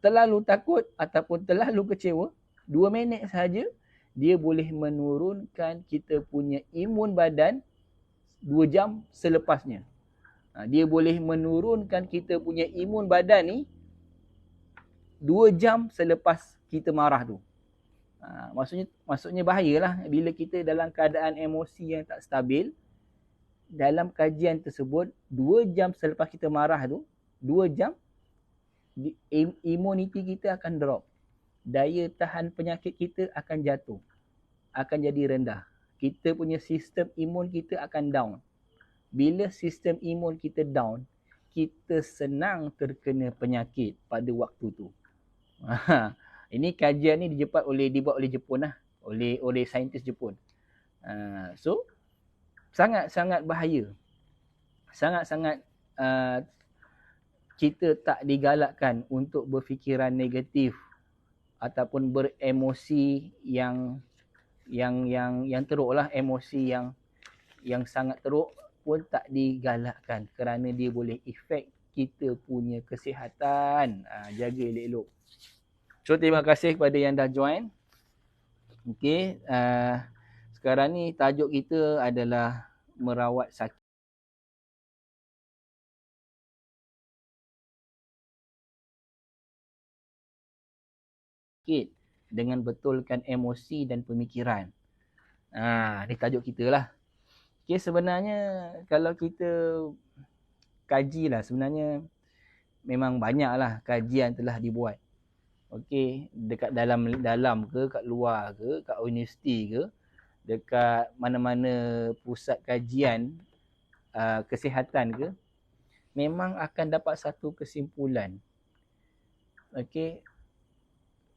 terlalu takut ataupun terlalu kecewa, 2 minit sahaja dia boleh menurunkan kita punya imun badan 2 jam selepasnya. Dia boleh menurunkan kita punya imun badan ni 2 jam selepas kita marah tu. Maksudnya bahayalah bila kita dalam keadaan emosi yang tak stabil. Dalam kajian tersebut, 2 jam selepas kita marah tu, 2 jam imuniti kita akan drop. Daya tahan penyakit kita akan jatuh, akan jadi rendah. Kita punya sistem imun kita akan down. Bila sistem imun kita down, kita senang terkena penyakit pada waktu tu. Ini kajian ni dibuat oleh Jepun lah, oleh saintis Jepun. So sangat-sangat bahaya. Sangat-sangat kita tak digalakkan untuk berfikiran negatif ataupun beremosi yang teruk lah, emosi yang sangat teruk pun tak digalakkan kerana dia boleh efek kita punya kesihatan. Jaga elok-elok. So terima kasih kepada yang dah join. Okey, sekarang ni tajuk kita adalah merawat sakit dengan betulkan emosi dan pemikiran. Ni tajuk kita lah. Okey, sebenarnya kalau kita kaji lah, sebenarnya memang banyak lah kajian telah dibuat. Okey, dekat dalam ke, kat luar ke, kat universiti ke, dekat mana-mana pusat kajian kesihatan ke, memang akan dapat satu kesimpulan. Okey,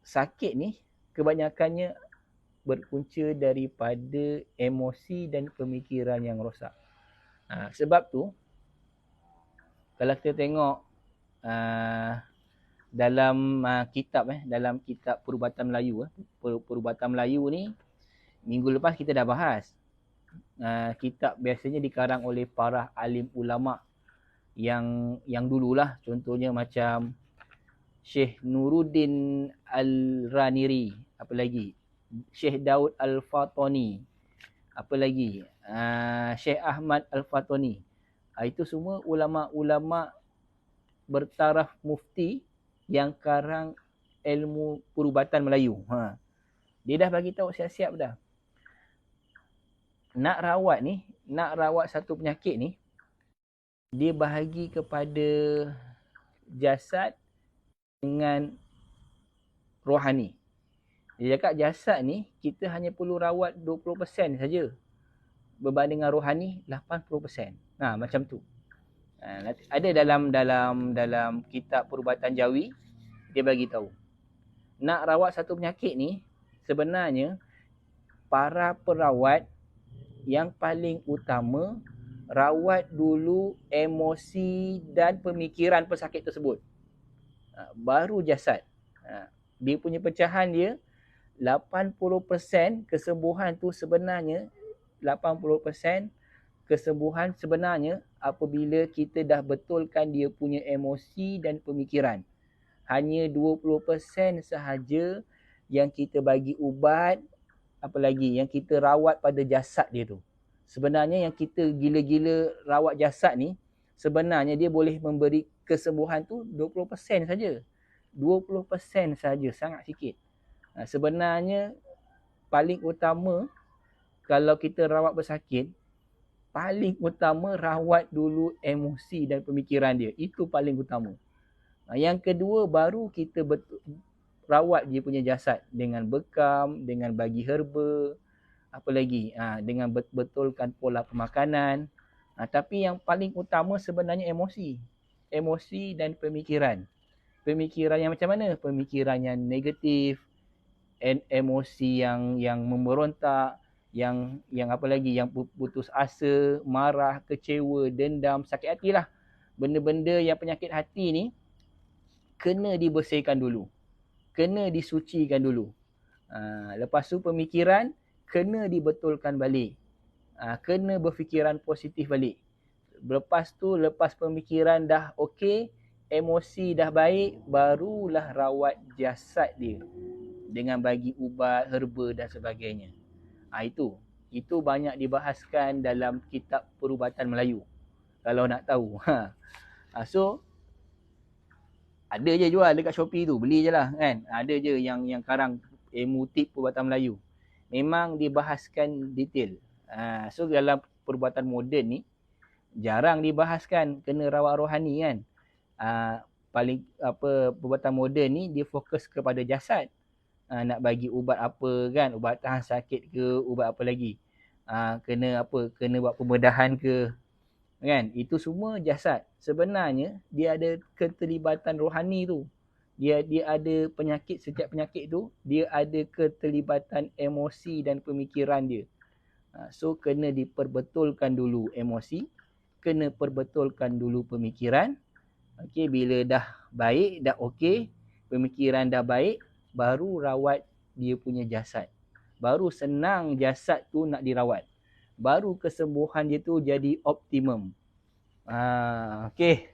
sakit ni kebanyakannya berpunca daripada emosi dan pemikiran yang rosak. Sebab tu kalau kita tengok dalam kitab Perubatan Melayu, Perubatan Melayu ni minggu lepas kita dah bahas. Kitab biasanya dikarang oleh para alim ulama yang dululah, contohnya macam Syekh Nuruddin Al-Raniri, apa lagi, Syekh Daud Al-Fatani, apa lagi, Syekh Ahmad Al-Fatani. Itu semua ulama-ulama bertaraf mufti yang karang ilmu perubatan Melayu. Dia dah bagi tahu siap-siap dah. Nak rawat satu penyakit ni, dia bahagi kepada jasad dengan rohani. Dia cakap jasad ni kita hanya perlu rawat 20% saja, berbanding dengan rohani 80%. Macam tu. Ada dalam kitab Perubatan Jawi, dia bagi tahu. Nak rawat satu penyakit ni, sebenarnya para perawat yang paling utama rawat dulu emosi dan pemikiran pesakit tersebut. Baru jasad. Dia punya pecahan dia 80% kesembuhan tu sebenarnya 80% kesembuhan sebenarnya apabila kita dah betulkan dia punya emosi dan pemikiran. Hanya 20% sahaja yang kita bagi ubat, apa lagi yang kita rawat pada jasad dia tu. Sebenarnya yang kita gila-gila rawat jasad ni, sebenarnya dia boleh memberi kesembuhan tu 20% saja. 20% saja, sangat sikit. Sebenarnya paling utama kalau kita rawat pesakit, paling utama rawat dulu emosi dan pemikiran dia. Itu paling utama. Yang kedua baru kita rawat dia punya jasad dengan bekam, dengan bagi herba, apa lagi, dengan betulkan pola pemakanan. Tapi yang paling utama sebenarnya emosi dan pemikiran. Pemikiran yang macam mana? Pemikiran yang negatif, emosi yang memberontak, yang apa lagi, yang putus asa, marah, kecewa, dendam, sakit hati lah. Benda-benda yang penyakit hati ni kena dibersihkan dulu, kena disucikan dulu. Lepas tu pemikiran kena dibetulkan balik, kena berfikiran positif balik. Lepas tu, lepas pemikiran dah okey, emosi dah baik, barulah rawat jasad dia dengan bagi ubat, herba dan sebagainya. Itu banyak dibahaskan dalam kitab perubatan Melayu, kalau nak tahu. So ada je jual dekat Shopee tu, beli je lah kan. Ada je yang karang ilmu tip perubatan Melayu, memang dibahaskan detail. So dalam perubatan moden ni jarang dibahaskan kena rawat rohani kan. Paling perubatan moden ni dia fokus kepada jasad. Nak bagi ubat apa kan, ubat tahan sakit ke, ubat apa lagi, kena buat pembedahan ke kan, itu semua jasad. Sebenarnya dia ada keterlibatan rohani tu. Dia ada penyakit, setiap penyakit tu dia ada keterlibatan emosi dan pemikiran dia. So kena diperbetulkan dulu emosi, kena perbetulkan dulu pemikiran. Okey, bila dah baik, dah okey, pemikiran dah baik, baru rawat dia punya jasad. Baru senang jasad tu nak dirawat. Baru kesembuhan dia tu jadi optimum. Okey.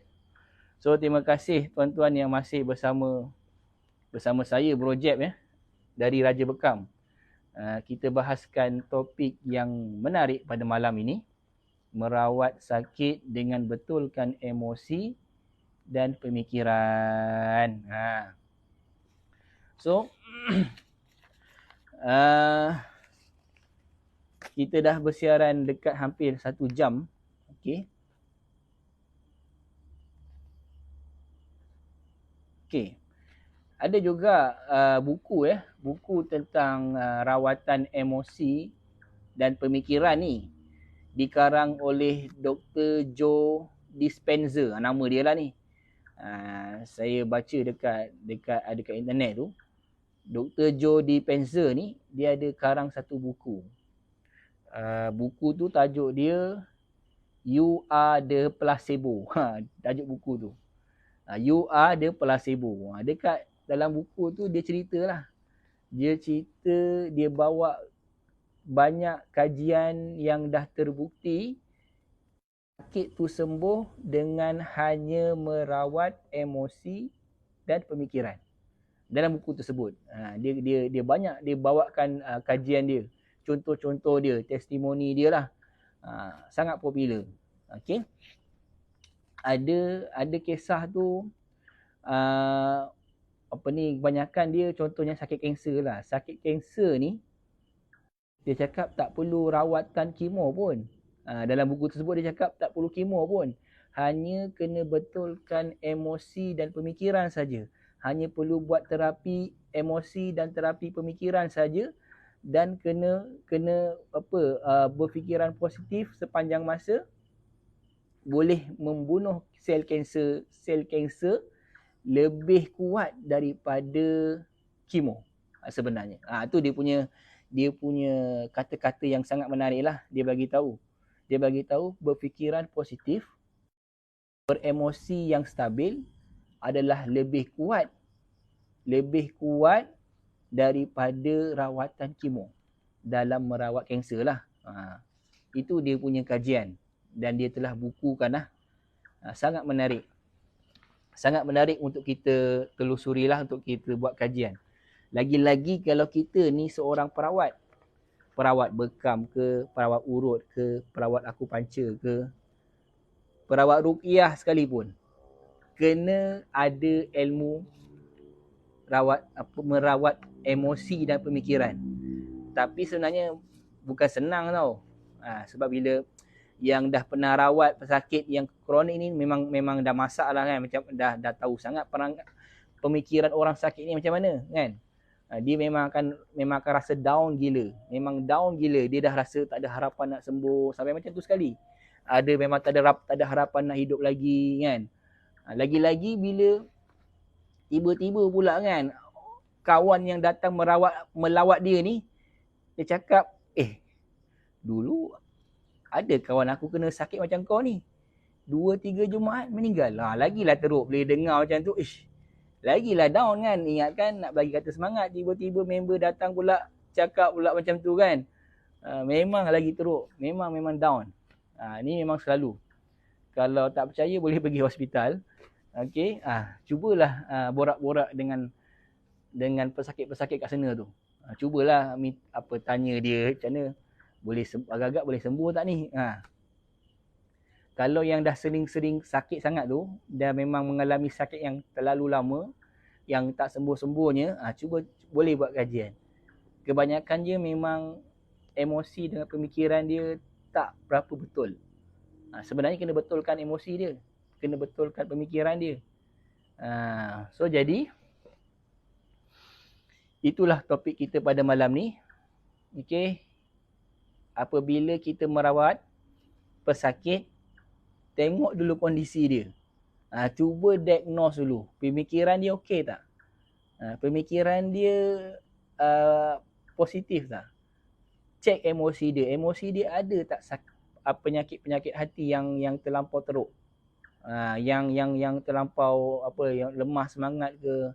So terima kasih tuan-tuan yang masih bersama saya Bro Jeb ya, dari Raja Bekam. Kita bahaskan topik yang menarik pada malam ini, merawat sakit dengan betulkan emosi dan pemikiran. So kita dah bersiaran dekat hampir 1 jam. Okey. Ada juga buku tentang rawatan emosi dan pemikiran ni, dikarang oleh Dr. Joe Dispenza, nama dia lah ni. Saya baca dekat internet tu. Dr. Joe Dispenza ni dia ada karang satu buku. Buku tu tajuk dia You Are the Placebo. Tajuk buku tu. You Are the Placebo. Dekat dalam buku tu dia ceritalah. Dia bawa banyak kajian yang dah terbukti sakit tu sembuh dengan hanya merawat emosi dan pemikiran. Dalam buku tersebut, dia banyak dia bawakan kajian dia, contoh-contoh dia, testimoni dia lah. Sangat popular. Okey. Ada kisah tu, kebanyakan dia contohnya sakit kanser lah. Sakit kanser ni dia cakap tak perlu rawatan kemo pun. Dalam buku tersebut dia cakap tak perlu kemo pun. Hanya kena betulkan emosi dan pemikiran saja. Hanya perlu buat terapi emosi dan terapi pemikiran saja, dan kena berfikiran positif sepanjang masa, boleh membunuh sel kanser lebih kuat daripada kemo sebenarnya. Itu dia punya kata-kata yang sangat menarik lah. Dia bagi tahu Dia bagi tahu berfikiran positif, beremosi yang stabil adalah lebih kuat daripada rawatan kemo dalam merawat kanser lah. Itu dia punya kajian dan dia telah bukukan lah. Sangat menarik. Sangat menarik untuk kita telusuri lah, untuk kita buat kajian. Lagi-lagi kalau kita ni seorang perawat bekam ke, perawat urut ke, perawat akupuntur ke, perawat ruqyah sekalipun, kena ada ilmu merawat emosi dan pemikiran. Tapi sebenarnya bukan senang tau. Sebab bila yang dah pernah rawat pesakit yang kronik ni memang dah masak lah kan, macam dah tahu sangat pemikiran orang sakit ni macam mana kan. Dia memang akan rasa down gila. Memang down gila. Dia dah rasa tak ada harapan nak sembuh. Sampai macam tu sekali. Memang tak ada harapan nak hidup lagi kan. Lagi-lagi bila tiba-tiba pula kan, kawan yang datang melawat dia ni, dia cakap, dulu ada kawan aku kena sakit macam kau ni. 2-3 Jumaat meninggal. Lagilah teruk boleh dengar macam tu. Lagilah down kan. Ingatkan nak bagi kata semangat, tiba-tiba member datang pula cakap pula macam tu kan. Memang lagi teruk. Memang down. Ni memang selalu. Kalau tak percaya boleh pergi hospital. Okey, cubalah borak-borak dengan pesakit-pesakit kat sana tu. Cubalah tanya dia macam mana, boleh agak-agak boleh sembuh tak ni. Kalau yang dah sering-sering sakit sangat tu, dah memang mengalami sakit yang terlalu lama, yang tak sembuh-sembuhnya, cuba boleh buat kajian. Kebanyakan dia memang emosi dengan pemikiran dia tak berapa betul. Sebenarnya kena betulkan emosi dia, kena betulkan pemikiran dia. So jadi itulah topik kita pada malam ni. Okey. Apabila kita merawat pesakit, tengok dulu kondisi dia. Cuba diagnose dulu. Pemikiran dia okey tak? Pemikiran dia positif tak? Cek emosi dia. Emosi dia ada tak penyakit-penyakit hati yang terlampau teruk? Yang terlampau yang lemah semangat ke,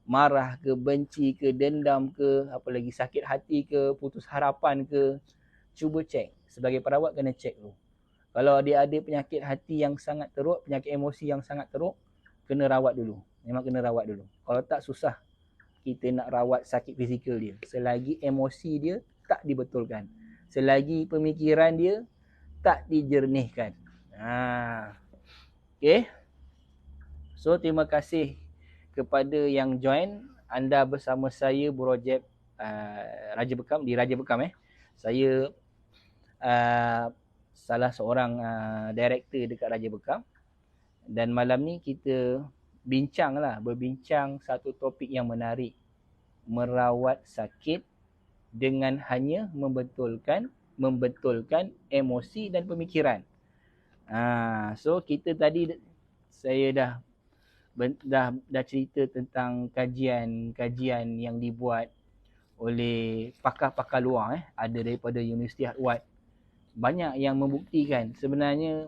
marah ke, benci ke, dendam ke, apa lagi sakit hati ke, putus harapan ke. Cuba cek. Sebagai perawat kena cek dulu. Kalau dia ada penyakit hati yang sangat teruk, penyakit emosi yang sangat teruk, kena rawat dulu. Memang kena rawat dulu. Kalau tak, susah kita nak rawat sakit fizikal dia. Selagi emosi dia tak dibetulkan. Selagi pemikiran dia tak dijernihkan. Okay. So, terima kasih kepada yang join. Anda bersama saya, Burojeb Raja Bekam, di Raja Bekam. Saya salah seorang director dekat Raja Bekam. Dan malam ni kita berbincang satu topik yang menarik. Merawat sakit dengan hanya membetulkan emosi dan pemikiran. So kita tadi saya dah cerita tentang kajian yang dibuat oleh pakar-pakar luar. Ada daripada Universiti Harvard. Banyak yang membuktikan sebenarnya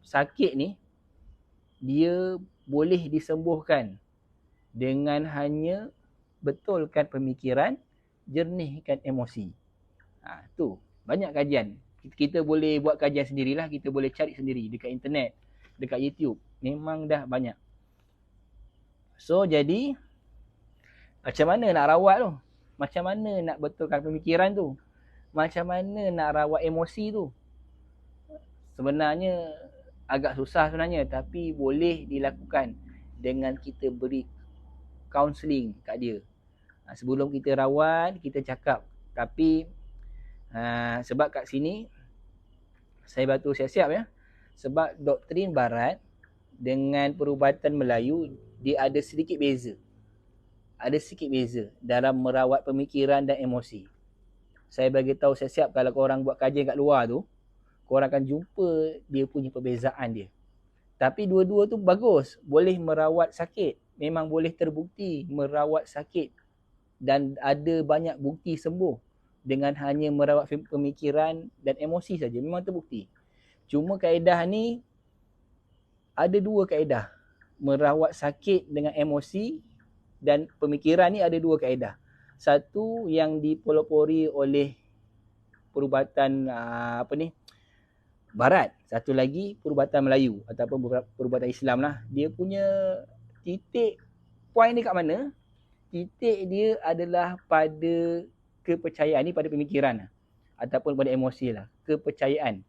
sakit ni dia boleh disembuhkan dengan hanya betulkan pemikiran, jernihkan emosi. Tu banyak kajian. Kita boleh buat kajian sendirilah, kita boleh cari sendiri dekat internet, dekat YouTube. Memang dah banyak. So jadi macam mana nak rawat tu? Macam mana nak betulkan pemikiran tu? Macam mana nak rawat emosi tu? Sebenarnya agak susah sebenarnya, tapi boleh dilakukan dengan kita beri counselling kat dia. Sebelum kita rawat, kita cakap. Tapi sebab kat sini saya batu siap-siap ya. Sebab doktrin barat dengan perubatan Melayu dia ada sedikit beza. Ada sedikit beza dalam merawat pemikiran dan emosi. Saya bagi tahu siap-siap kalau korang buat kajian kat luar tu, korang akan jumpa dia punya perbezaan dia. Tapi dua-dua tu bagus. Boleh merawat sakit. Memang boleh terbukti merawat sakit. Dan ada banyak bukti sembuh. dengan hanya merawat pemikiran dan emosi saja, memang terbukti. Cuma kaedah ni ada dua kaedah. Merawat sakit dengan emosi dan pemikiran ni ada dua kaedah. Satu yang dipelopori oleh perubatan Barat, satu lagi perubatan Melayu ataupun perubatan Islam lah. Dia punya titik point dia kat mana? Titik dia adalah pada kepercayaan ni, pada pemikiran lah, ataupun pada emosi lah, kepercayaan.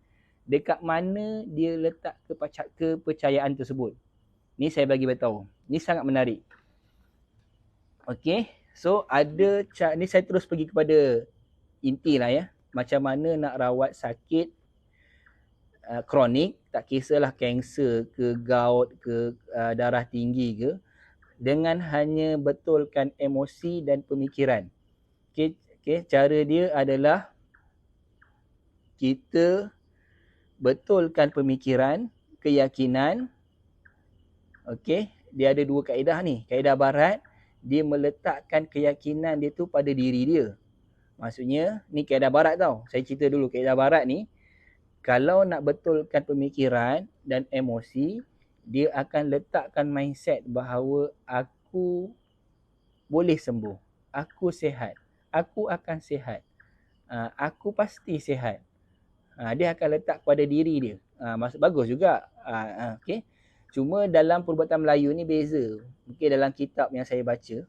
Dekat mana dia letak kepercayaan tersebut. Ni saya bagi beritahu. Ni sangat menarik. Okey, so ada ni saya terus pergi kepada inti lah ya. Macam mana nak rawat sakit kronik, tak kisahlah kanser ke, gout ke, darah tinggi ke, dengan hanya betulkan emosi dan pemikiran. Okey, cara dia adalah kita betulkan pemikiran, keyakinan. Okey, dia ada dua kaedah ni. Kaedah Barat, dia meletakkan keyakinan dia tu pada diri dia. Maksudnya, ni kaedah Barat tau. Saya cerita dulu kaedah Barat ni. Kalau nak betulkan pemikiran dan emosi, dia akan letakkan mindset bahawa aku boleh sembuh. Aku sihat. Aku akan sihat. Aku pasti sihat. Dia akan letak pada diri dia. Maksud bagus juga. Okay. Cuma dalam perubatan Melayu ni beza. Mungkin dalam kitab yang saya baca,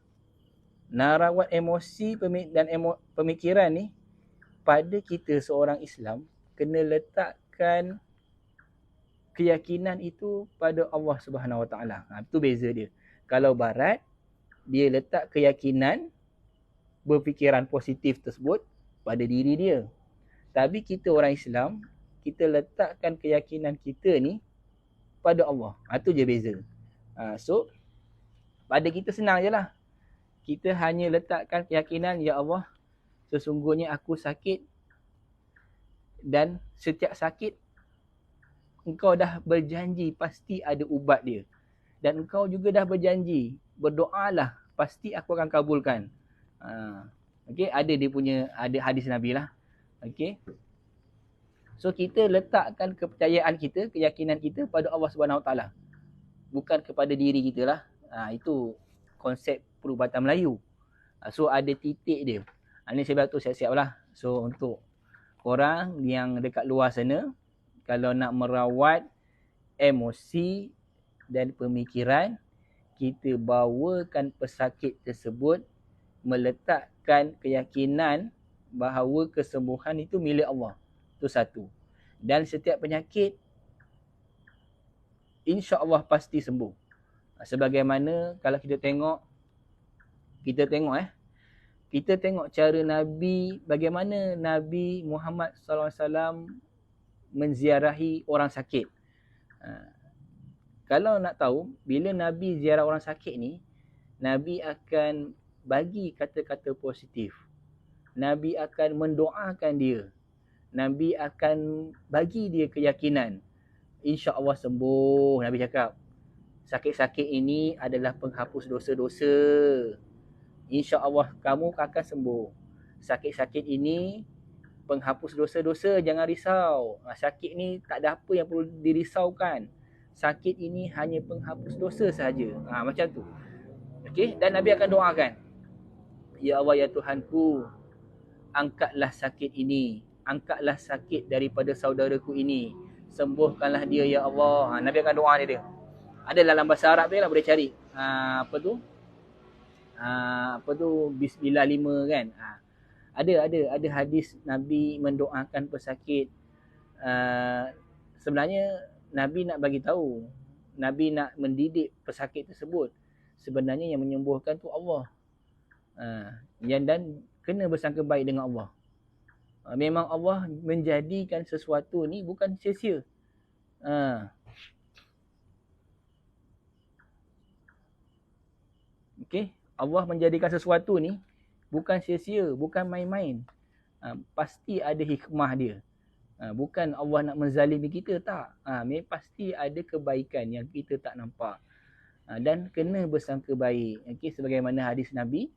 nak rawat emosi dan pemikiran ni, pada kita seorang Islam, kena letakkan keyakinan itu pada Allah Subhanahu Wa Taala. Itu beza dia. Kalau Barat, dia letak keyakinan, berfikiran positif tersebut pada diri dia. Tapi kita orang Islam, kita letakkan keyakinan kita ni pada Allah. Itu je beza. So, pada kita senang je lah. Kita hanya letakkan keyakinan, ya Allah, sesungguhnya aku sakit, dan setiap sakit engkau dah berjanji pasti ada ubat dia. Dan engkau juga dah berjanji, berdoalah, pasti aku akan kabulkan. Okay, ada dia punya, ada hadis Nabi lah. Okay. So kita letakkan kepercayaan kita, keyakinan kita pada Allah Subhanahu Wa Taala, bukan kepada diri kita lah. Itu konsep perubatan Melayu. So ada titik dia. Ini saya beritahu siap-siap lah. So untuk korang yang dekat luar sana, kalau nak merawat emosi dan pemikiran, kita bawakan pesakit tersebut meletakkan keyakinan bahawa kesembuhan itu milik Allah. Itu satu. Dan setiap penyakit insya-Allah pasti sembuh. Sebagaimana kalau kita tengok cara Nabi, bagaimana Nabi Muhammad sallallahu alaihi wasallam menziarahi orang sakit. Kalau nak tahu, bila Nabi ziarah orang sakit ni, Nabi akan bagi kata-kata positif. Nabi akan mendoakan dia. Nabi akan bagi dia keyakinan. InsyaAllah sembuh. Nabi cakap, sakit-sakit ini adalah penghapus dosa-dosa. InsyaAllah kamu akan sembuh. Sakit-sakit ini penghapus dosa-dosa, jangan risau. Sakit ni tak ada apa yang perlu dirisaukan. Sakit ini hanya penghapus dosa sahaja. Macam tu. Okay? Dan Nabi akan doakan, ya Allah, ya Tuhanku, angkatlah sakit ini. Angkatlah sakit daripada saudaraku ini. Sembuhkanlah dia, ya Allah. Nabi akan doa dia. Ada dalam bahasa Arab dia lah, boleh cari. Apa tu? Bismillah 5 kan. Ada hadis Nabi mendoakan pesakit. Sebenarnya Nabi nak bagi tahu, Nabi nak mendidik pesakit tersebut. Sebenarnya yang menyembuhkan tu Allah. Dan kena bersangka baik dengan Allah. Memang Allah menjadikan sesuatu ni bukan sia-sia. Okay? Allah menjadikan sesuatu ni bukan sia-sia, bukan main-main. Pasti ada hikmah dia. Bukan Allah nak menzalimi kita, tak. Pasti ada kebaikan yang kita tak nampak. Dan kena bersangka baik. Okay? Sebagaimana hadis Nabi,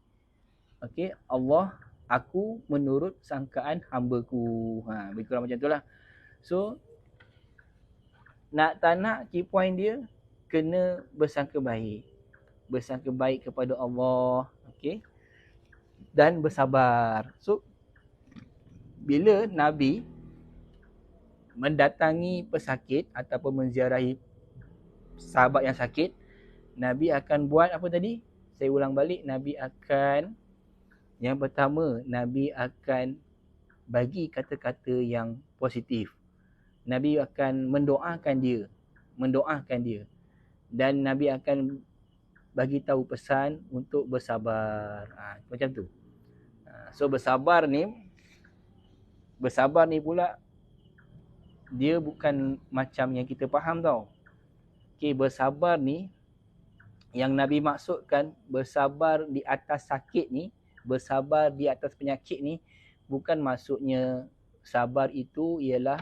okay? Allah aku menurut sangkaan hamba-Ku. Lebih kurang macam itulah. So tak nak key point dia, kena bersangka baik. Bersangka baik kepada Allah, okey, dan bersabar. So bila Nabi mendatangi pesakit ataupun menziarahi sahabat yang sakit, Nabi akan buat apa tadi? Saya ulang balik, Nabi akan, yang pertama, Nabi akan bagi kata-kata yang positif. Nabi akan mendoakan dia. Dan Nabi akan bagi tahu pesan untuk bersabar. Macam tu. So bersabar ni pula dia bukan macam yang kita faham tau. Okay, bersabar ni yang Nabi maksudkan, bersabar di atas sakit ni, bersabar di atas penyakit ni, bukan maksudnya sabar itu ialah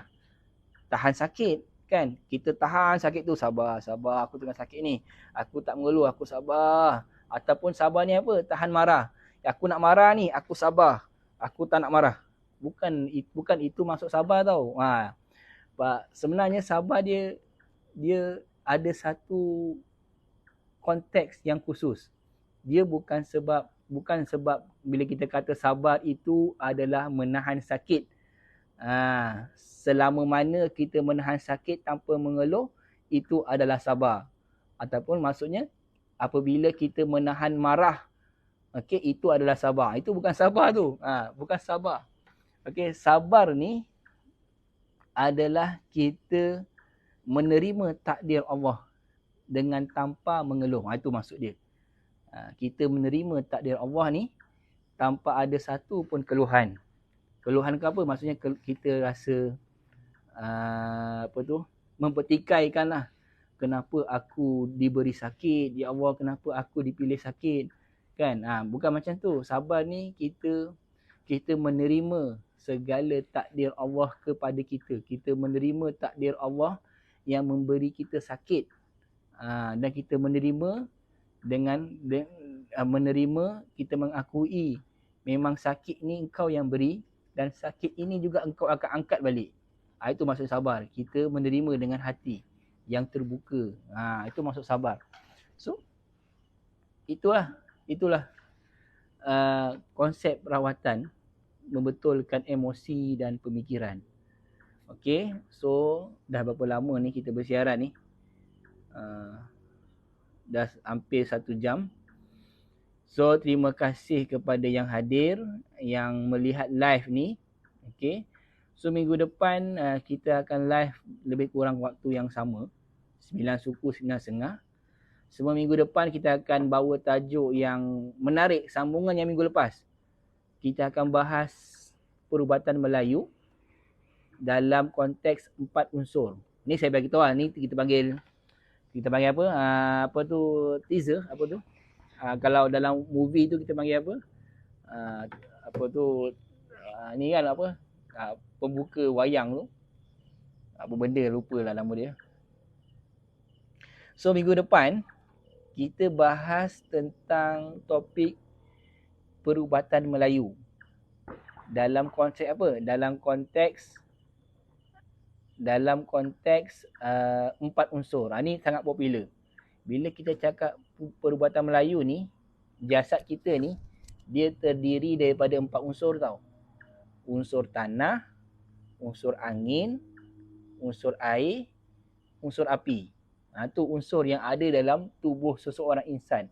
tahan sakit, kan? Kita tahan sakit tu, sabar, aku tengah sakit ni, aku tak mengeluh, aku sabar. Ataupun sabar ni apa? Tahan marah. Aku nak marah ni, aku sabar, aku tak nak marah. Bukan itu maksud sabar tau. Sebenarnya sabar dia ada satu konteks yang khusus. Dia bukan sebab bila kita kata sabar itu adalah menahan sakit. Selama mana kita menahan sakit tanpa mengeluh, itu adalah sabar. Ataupun maksudnya apabila kita menahan marah, okey, itu adalah sabar. Itu bukan sabar tu. Bukan sabar. Okey, sabar ni adalah kita menerima takdir Allah dengan tanpa mengeluh. Itu maksud dia. Kita menerima takdir Allah ni tanpa ada satu pun keluhan. Keluhan ke apa? Maksudnya kita rasa mempertikaikan lah. Kenapa aku diberi sakit? Ya Allah, kenapa aku dipilih sakit? Kan? Bukan macam tu. Sabar ni kita menerima segala takdir Allah kepada kita. Kita menerima takdir Allah yang memberi kita sakit. Dan kita menerima kita mengakui memang sakit ni engkau yang beri, dan sakit ini juga engkau akan angkat balik. Itu maksud sabar. Kita menerima dengan hati yang terbuka. Itu maksud sabar. So itulah konsep perawatan membetulkan emosi dan pemikiran. Okey, so dah berapa lama ni kita bersiaran ni? Dah hampir 1 jam. So terima kasih kepada yang hadir, yang melihat live ni. Okey. So minggu depan kita akan live lebih kurang waktu yang sama, 9 suku 9.30. Semua minggu depan kita akan bawa tajuk yang menarik, sambungan yang minggu lepas. Kita akan bahas perubatan Melayu dalam konteks 4 unsur. Ni saya bagi tahu ni kita panggil apa? Apa tu teaser, apa tu? Kalau dalam movie tu kita panggil apa? Apa tu? Ni kan apa? Pembuka wayang tu. Apa benda, lupalah nama dia. So minggu depan kita bahas tentang topik perubatan Melayu. Dalam konteks apa? Dalam konteks 4 unsur. Ni sangat popular. Bila kita cakap perubatan Melayu ni, jasad kita ni dia terdiri daripada 4 unsur tau. Unsur tanah, unsur angin, unsur air, unsur api. Tu unsur yang ada dalam tubuh seseorang insan.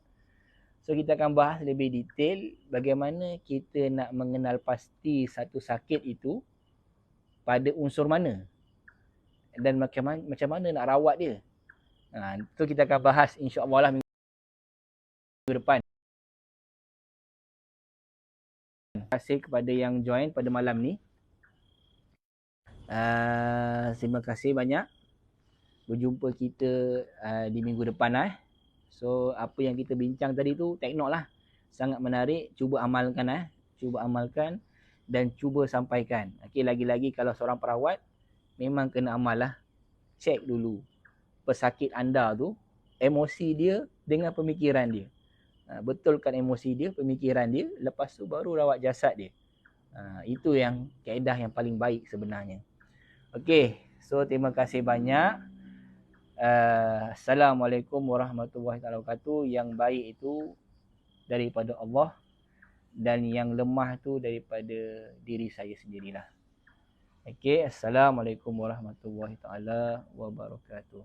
So kita akan bahas lebih detail bagaimana kita nak mengenal pasti satu sakit itu pada unsur mana dan macam mana nak rawat dia. Itu kita akan bahas insya-Allah lah minggu depan. Terima kasih kepada yang join pada malam ni. Terima kasih banyak. Berjumpa kita di minggu depan . So apa yang kita bincang tadi tu, take note lah. Sangat menarik. Cuba amalkan Cuba amalkan dan cuba sampaikan. Okay, lagi-lagi kalau seorang perawat memang kena amal lah. Cek dulu pesakit anda tu, emosi dia dengan pemikiran dia. Betulkan emosi dia, pemikiran dia, lepas tu baru rawat jasad dia. Itu yang kaedah yang paling baik sebenarnya. Okey, so terima kasih banyak. Assalamualaikum warahmatullahi wabarakatuh. Yang baik itu daripada Allah dan yang lemah tu daripada diri saya sendirilah. Okey, assalamualaikum warahmatullahi taala wabarakatuh.